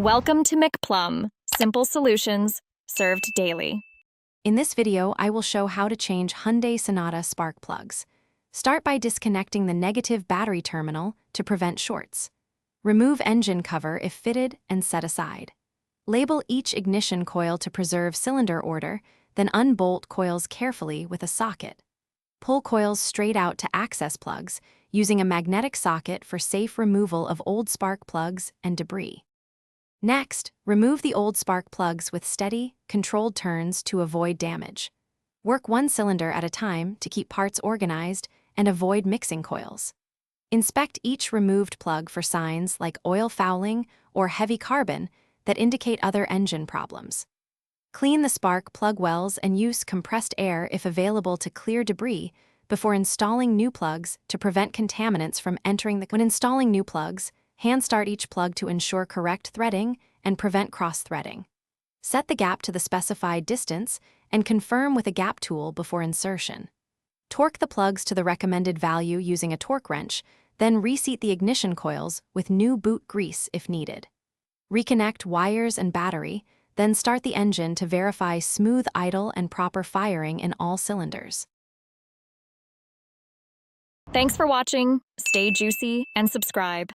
Welcome to McPlum, simple solutions served daily. In this video, I will show how to change Hyundai Sonata spark plugs. Start by disconnecting the negative battery terminal to prevent shorts. Remove engine cover if fitted and set aside. Label each ignition coil to preserve cylinder order, then unbolt coils carefully with a socket. Pull coils straight out to access plugs, using a magnetic socket for safe removal of old spark plugs and debris. Next, remove the old spark plugs with steady, controlled turns to avoid damage. Work one cylinder at a time to keep parts organized and avoid mixing coils. Inspect each removed plug for signs like oil fouling or heavy carbon that indicate other engine problems. Clean the spark plug wells and use compressed air if available to clear debris before installing new plugs to prevent contaminants from entering the. When installing new plugs, hand start each plug to ensure correct threading and prevent cross-threading. Set the gap to the specified distance and confirm with a gap tool before insertion. Torque the plugs to the recommended value using a torque wrench, then reseat the ignition coils with new boot grease if needed. Reconnect wires and battery, then start the engine to verify smooth idle and proper firing in all cylinders. Thanks for watching. Stay juicy and subscribe.